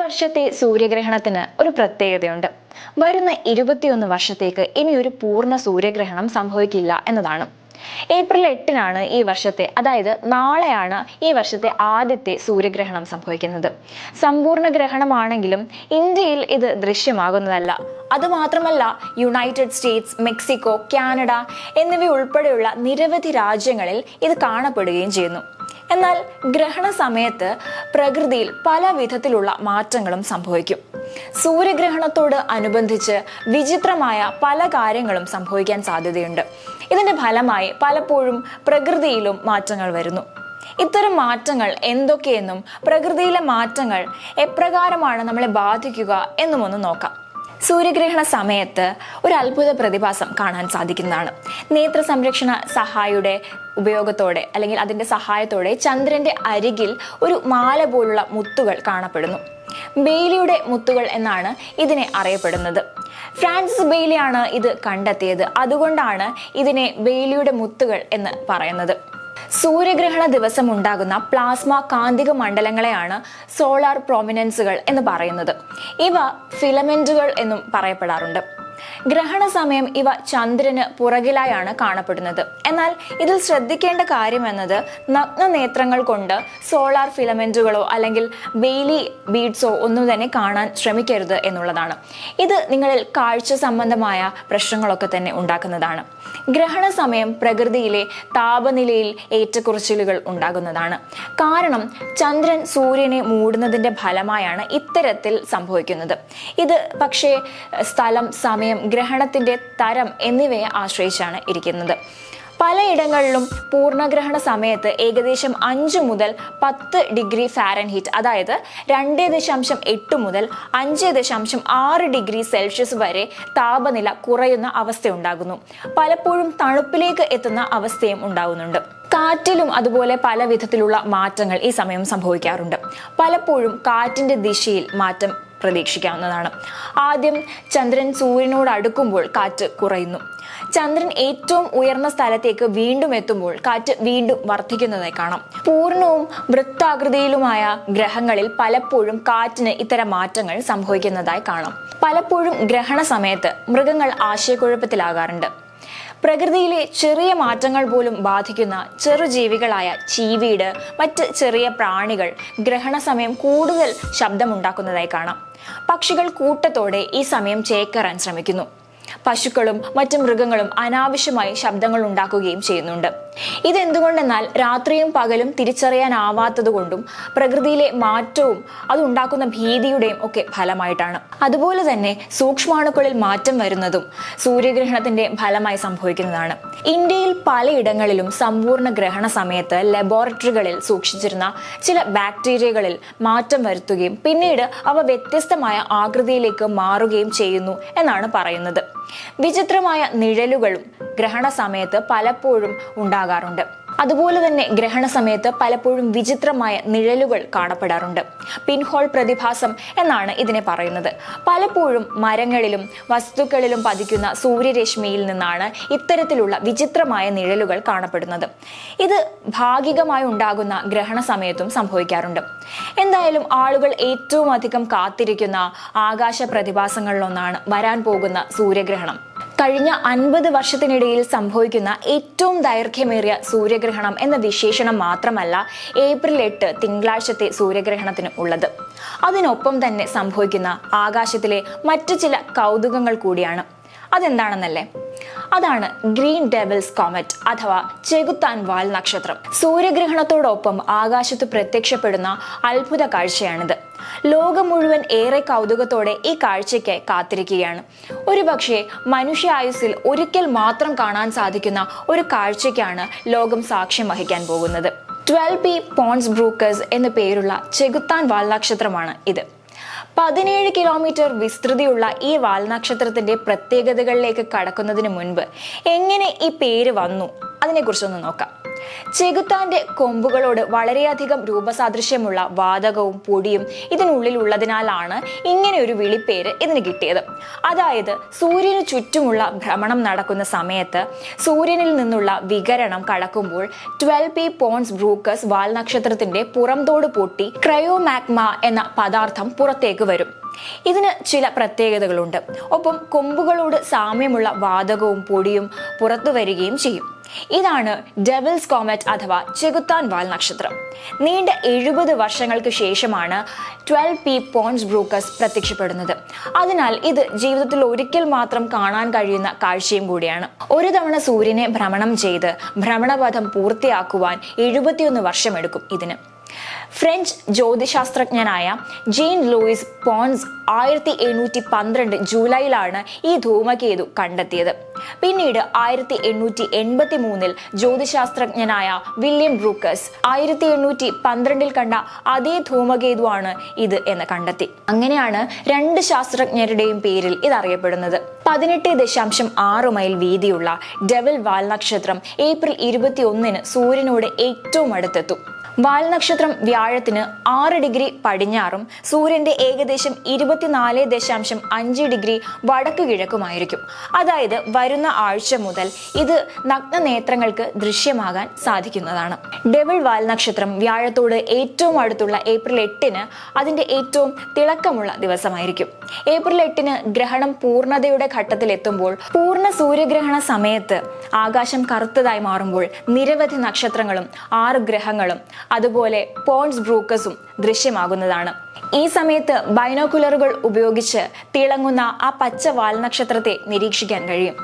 വർഷത്തെ സൂര്യഗ്രഹണത്തിന് ഒരു പ്രത്യേകതയുണ്ട്. വരുന്ന 21 വർഷത്തേക്ക് ഇനി ഒരു പൂർണ്ണ സൂര്യഗ്രഹണം സംഭവിക്കില്ല എന്നതാണ്. ഏപ്രിൽ 8-നാണ് ഈ വർഷത്തെ, അതായത് നാളെയാണ് ഈ വർഷത്തെ ആദ്യത്തെ സൂര്യഗ്രഹണം സംഭവിക്കുന്നത്. സമ്പൂർണ്ണ ഗ്രഹണമാണെങ്കിലും ഇന്ത്യയിൽ ഇത് ദൃശ്യമാകുന്നതല്ല. അതുമാത്രമല്ല, യുണൈറ്റഡ് സ്റ്റേറ്റ്സ്, മെക്സിക്കോ, കാനഡ എന്നിവ ഉൾപ്പെടെയുള്ള നിരവധി രാജ്യങ്ങളിൽ ഇത് കാണപ്പെടുകയും ചെയ്യുന്നു. എന്നാൽ ഗ്രഹണ സമയത്ത് പ്രകൃതിയിൽ പല വിധത്തിലുള്ള മാറ്റങ്ങളും സംഭവിക്കും. സൂര്യഗ്രഹണത്തോട് അനുബന്ധിച്ച് വിചിത്രമായ പല കാര്യങ്ങളും സംഭവിക്കാൻ സാധ്യതയുണ്ട്. ഇതിന്റെ ഫലമായി പലപ്പോഴും പ്രകൃതിയിലും മാറ്റങ്ങൾ വരുന്നു. ഇത്തരം മാറ്റങ്ങൾ എന്തൊക്കെയെന്നും പ്രകൃതിയിലെ മാറ്റങ്ങൾ എപ്രകാരമാണ് നമ്മളെ ബാധിക്കുക എന്നും ഒന്ന് നോക്കാം. സൂര്യഗ്രഹണ സമയത്ത് ഒരു അത്ഭുത പ്രതിഭാസം കാണാൻ സാധിക്കുന്നതാണ്. നേത്ര സംരക്ഷണ സഹായിയുടെ ഉപയോഗത്തോടെ അല്ലെങ്കിൽ അതിന്റെ സഹായത്തോടെ ചന്ദ്രന്റെ അരികിൽ ഒരു മാല പോലുള്ള മുത്തുകൾ കാണപ്പെടുന്നു. ബെയ്ലിയുടെ മുത്തുകൾ എന്നാണ് ഇതിനെ അറിയപ്പെടുന്നത്. ഫ്രാൻസിസ് ബെയ്ലിയാണ് ഇത് കണ്ടെത്തിയത്. അതുകൊണ്ടാണ് ഇതിനെ ബെയ്ലിയുടെ മുത്തുകൾ എന്ന് പറയുന്നത്. സൂര്യഗ്രഹണ ദിവസം ഉണ്ടാകുന്ന പ്ലാസ്മ കാന്തിക മണ്ഡലങ്ങളെയാണ് സോളാർ പ്രൊമിനൻസുകൾ എന്ന് പറയുന്നത്. ഇവ ഫിലമെന്റുകൾ എന്നും പറയപ്പെടാറുണ്ട്. ഗ്രഹണ സമയം ഇവ ചന്ദ്രന് പുറകിലായാണ് കാണപ്പെടുന്നത്. എന്നാൽ ഇതിൽ ശ്രദ്ധിക്കേണ്ട കാര്യം എന്നത് നഗ്നനേത്രങ്ങൾ കൊണ്ട് സോളാർ ഫിലമെന്റുകളോ അല്ലെങ്കിൽ ബെയ്ലി ബീഡ്സോ ഒന്നും തന്നെ കാണാൻ ശ്രമിക്കരുത് എന്നുള്ളതാണ്. ഇത് നിങ്ങളിൽ കാഴ്ച സംബന്ധമായ പ്രശ്നങ്ങളൊക്കെ തന്നെ ഉണ്ടാക്കുന്നതാണ്. ഗ്രഹണ സമയം പ്രകൃതിയിലെ താപനിലയിൽ ഏറ്റക്കുറച്ചിലുകൾ ഉണ്ടാകുന്നതാണ്. കാരണം ചന്ദ്രൻ സൂര്യനെ മൂടുന്നതിന്റെ ഫലമായാണ് ഇത്തരത്തിൽ സംഭവിക്കുന്നത്. ഇത് പക്ഷേ സ്ഥലം, സമയം, ഗ്രഹണത്തിന്റെ തരം എന്നിവയെ ആശ്രയിച്ചാണ് ഇരിക്കുന്നത്. പലയിടങ്ങളിലും പൂർണ്ണഗ്രഹണ സമയത്ത് ഏകദേശം 5 മുതൽ 10 ഡിഗ്രി ഫാരൻഹീറ്റ്, അതായത് 2.8 മുതൽ 5.6 ഡിഗ്രി സെൽഷ്യസ് വരെ താപനില കുറയുന്ന അവസ്ഥയുണ്ടാകുന്നു. പലപ്പോഴും തണുപ്പിലേക്ക് എത്തുന്ന അവസ്ഥയും ഉണ്ടാകുന്നുണ്ട്. കാറ്റിലും അതുപോലെ പല വിധത്തിലുള്ള മാറ്റങ്ങൾ ഈ സമയം സംഭവിക്കാറുണ്ട്. പലപ്പോഴും കാറ്റിന്റെ ദിശയിൽ മാറ്റം പ്രതീക്ഷിക്കാവുന്നതാണ്. ആദ്യം ചന്ദ്രൻ സൂര്യനോട് അടുക്കുമ്പോൾ കാറ്റ് കുറയുന്നു. ചന്ദ്രൻ ഏറ്റവും ഉയർന്ന സ്ഥലത്തേക്ക് വീണ്ടും എത്തുമ്പോൾ കാറ്റ് വീണ്ടും വർദ്ധിക്കുന്നതായി കാണാം. പൂർണ്ണവും വൃത്താകൃതിയിലുമായ ഗ്രഹങ്ങളിൽ പലപ്പോഴും കാറ്റിന് ഇത്തരം മാറ്റങ്ങൾ സംഭവിക്കുന്നതായി കാണാം. പലപ്പോഴും ഗ്രഹണ സമയത്ത് മൃഗങ്ങൾ ആശയക്കുഴപ്പത്തിലാകാറുണ്ട്. പ്രകൃതിയിലെ ചെറിയ മാറ്റങ്ങൾ പോലും ബാധിക്കുന്ന ചെറുജീവികളായ ചീവീട്, മറ്റ് ചെറിയ പ്രാണികൾ ഗ്രഹണ സമയം കൂടുതൽ ശബ്ദമുണ്ടാക്കുന്നതായി കാണാം. പക്ഷികൾ കൂട്ടത്തോടെ ഈ സമയം ചേക്കേറാൻ ശ്രമിക്കുന്നു. പശുക്കളും മറ്റു മൃഗങ്ങളും അനാവശ്യമായി ശബ്ദങ്ങൾ ഉണ്ടാക്കുകയും ചെയ്യുന്നുണ്ട്. ഇതെന്തുകൊണ്ടെന്നാൽ രാത്രിയും പകലും തിരിച്ചറിയാനാവാത്തത് കൊണ്ടും പ്രകൃതിയിലെ മാറ്റവും അതുണ്ടാക്കുന്ന ഭീതിയുടെയും ഒക്കെ ഫലമായിട്ടാണ്. അതുപോലെ തന്നെ സൂക്ഷ്മാണുക്കളിൽ മാറ്റം വരുന്നതും സൂര്യഗ്രഹണത്തിന്റെ ഫലമായി സംഭവിക്കുന്നതാണ്. ഇന്ത്യയിൽ പലയിടങ്ങളിലും സമ്പൂർണ്ണ ഗ്രഹണ സമയത്ത് ലബോറട്ടറികളിൽ സൂക്ഷിച്ചിരുന്ന ചില ബാക്ടീരിയകളിൽ മാറ്റം വരുത്തുകയും പിന്നീട് അവ വ്യത്യസ്തമായ ആകൃതിയിലേക്ക് മാറുകയും ചെയ്യുന്നു എന്നാണ് പറയുന്നത്. വിചിത്രമായ നിഴലുകളും ഗ്രഹണ സമയത്ത് പലപ്പോഴും ഉണ്ടാകാറുണ്ട്. അതുപോലെ തന്നെ ഗ്രഹണ സമയത്ത് പലപ്പോഴും വിചിത്രമായ നിഴലുകൾ കാണപ്പെടാറുണ്ട്. പിൻഹോൾ പ്രതിഭാസം എന്നാണ് ഇതിനെ പറയുന്നത്. പലപ്പോഴും മരങ്ങളിലും വസ്തുക്കളിലും പതിക്കുന്ന സൂര്യരശ്മിയിൽ നിന്നാണ് ഇത്തരത്തിലുള്ള വിചിത്രമായ നിഴലുകൾ കാണപ്പെടുന്നത്. ഇത് ഭാഗികമായി ഉണ്ടാകുന്ന ഗ്രഹണ സമയത്തും സംഭവിക്കാറുണ്ട്. എന്തായാലും ആളുകൾ ഏറ്റവും അധികം കാത്തിരിക്കുന്ന ആകാശ പ്രതിഭാസങ്ങളിലൊന്നാണ് വരാൻ പോകുന്ന സൂര്യഗ്രഹണം. കഴിഞ്ഞ 50 വർഷത്തിനിടയിൽ സംഭവിക്കുന്ന ഏറ്റവും ദൈർഘ്യമേറിയ സൂര്യഗ്രഹണം എന്ന വിശേഷണം മാത്രമല്ല ഏപ്രിൽ 8 തിങ്കളാഴ്ചത്തെ സൂര്യഗ്രഹണത്തിന് ഉള്ളത്. അതിനൊപ്പം തന്നെ സംഭവിക്കുന്ന ആകാശത്തിലെ മറ്റു ചില കൗതുകങ്ങൾ കൂടിയാണ്. അതെന്താണെന്നല്ലേ? അതാണ് ഗ്രീൻ ഡെവിൾസ് കോമറ്റ് അഥവാ ചെകുത്താൻ വാൽ നക്ഷത്രം. സൂര്യഗ്രഹണത്തോടൊപ്പം ആകാശത്ത് പ്രത്യക്ഷപ്പെടുന്ന അത്ഭുത കാഴ്ചയാണിത്. ലോകം മുഴുവൻ ഏറെ കൗതുകത്തോടെ ഈ കാഴ്ചയ്ക്ക് കാത്തിരിക്കുകയാണ്. ഒരുപക്ഷെ മനുഷ്യായുസ്സിൽ ഒരിക്കൽ മാത്രം കാണാൻ സാധിക്കുന്ന ഒരു കാഴ്ചയ്ക്കാണ് ലോകം സാക്ഷ്യം വഹിക്കാൻ പോകുന്നത്. 12P പോൺസ് ബ്രൂക്കേഴ്സ് എന്നു പേരുള്ള ചെകുത്താൻ വാൽ നക്ഷത്രമാണ് ഇത്. 17 കിലോമീറ്റർ വിസ്തൃതിയുള്ള ഈ വാൽനക്ഷത്രത്തിന്റെ പ്രത്യേകതകളിലേക്ക് കടക്കുന്നതിന് മുൻപ് എങ്ങനെ ഈ പേര് വന്നു അതിനെക്കുറിച്ചൊന്ന് നോക്കാം. ചെകുത്താന്റെ കൊമ്പുകളോട് വളരെയധികം രൂപസാദൃശ്യമുള്ള വാതകവും പൊടിയും ഇതിനുള്ളിൽ ഉള്ളതിനാലാണ് ഇങ്ങനെ ഒരു വിളിപ്പേര് ഇതിന് കിട്ടിയത്. അതായത് സൂര്യന് ചുറ്റുമുള്ള ഭ്രമണം നടക്കുന്ന സമയത്ത് സൂര്യനിൽ നിന്നുള്ള വികിരണം കടക്കുമ്പോൾ 12P പോൺസ് ബ്രൂക്കസ് വാൽനക്ഷത്രത്തിന്റെ പുറംതോട് പൊട്ടി ക്രയോമാഗ്മ എന്ന പദാർത്ഥം പുറത്തേക്ക് വരും. ഇതിന് ചില പ്രത്യേകതകളുണ്ട്. ഒപ്പം കൊമ്പുകളോട് സാമ്യമുള്ള വാതകവും പൊടിയും പുറത്തു വരികയും ചെയ്യും. ഇതാണ് ഡെവിൾസ് കോമറ്റ് അഥവാ ചെകുത്താൻ വാൽ നക്ഷത്രം. നീണ്ട 70 വർഷങ്ങൾക്ക് ശേഷമാണ് 12P പോൺസ് ബ്രൂക്കസ് പ്രത്യക്ഷപ്പെടുന്നത്. അതിനാൽ ഇത് ജീവിതത്തിൽ ഒരിക്കൽ മാത്രം കാണാൻ കഴിയുന്ന കാഴ്ചയും കൂടിയാണ്. ഒരു തവണ സൂര്യനെ ഭ്രമണം ചെയ്ത് ഭ്രമണപഥം പൂർത്തിയാക്കുവാൻ 71 വർഷമെടുക്കും ഇതിന്. ഫ്രഞ്ച് ജ്യോതിശാസ്ത്രജ്ഞനായ ജീൻ ലൂയിസ് പോൺസ് 1812 ജൂലൈയിലാണ് ഈ ധൂമകേതു കണ്ടെത്തിയത്. പിന്നീട് 1883 ജ്യോതിശാസ്ത്രജ്ഞനായ വില്യം ബ്രൂക്കസ് 1812 കണ്ട അതേ ധൂമകേതുവാണ് ഇത് എന്ന് കണ്ടെത്തി. അങ്ങനെയാണ് രണ്ട് ശാസ്ത്രജ്ഞരുടെയും പേരിൽ ഇത് അറിയപ്പെടുന്നത്. 18.6 മൈൽ വീതിയുള്ള ഡെവിൾ വാൽനക്ഷത്രം ഏപ്രിൽ 21 സൂര്യനോട് ഏറ്റവും അടുത്തെത്തും. വാൽനക്ഷത്രം വ്യാഴത്തിന് 6 ഡിഗ്രി പടിഞ്ഞാറും സൂര്യന്റെ ഏകദേശം 24.5 ഡിഗ്രി വടക്ക് കിഴക്കുമായിരിക്കും. അതായത് വരുന്ന ആഴ്ച മുതൽ ഇത് നഗ്നനേത്രങ്ങൾക്ക് ദൃശ്യമാകാൻ സാധിക്കുന്നതാണ്. ഡെവിൾ വാൽനക്ഷത്രം വ്യാഴത്തോട് ഏറ്റവും അടുത്തുള്ള ഏപ്രിൽ 8 അതിന്റെ ഏറ്റവും തിളക്കമുള്ള ദിവസമായിരിക്കും. ഏപ്രിൽ 8 ഗ്രഹണം പൂർണ്ണതയുടെ ഘട്ടത്തിലെത്തുമ്പോൾ പൂർണ്ണ സൂര്യഗ്രഹണ സമയത്ത് ആകാശം കറുത്തതായി മാറുമ്പോൾ നിരവധി നക്ഷത്രങ്ങളും 6 ഗ്രഹങ്ങളും അതുപോലെ പോൺസ് ബ്രൂക്കസും ദൃശ്യമാകുന്നതാണ്. ഈ സമയത്ത് ബൈനോക്കുലറുകൾ ഉപയോഗിച്ച് തിളങ്ങുന്ന ആ പച്ച വാൽനക്ഷത്രത്തെ നിരീക്ഷിക്കാൻ കഴിയും.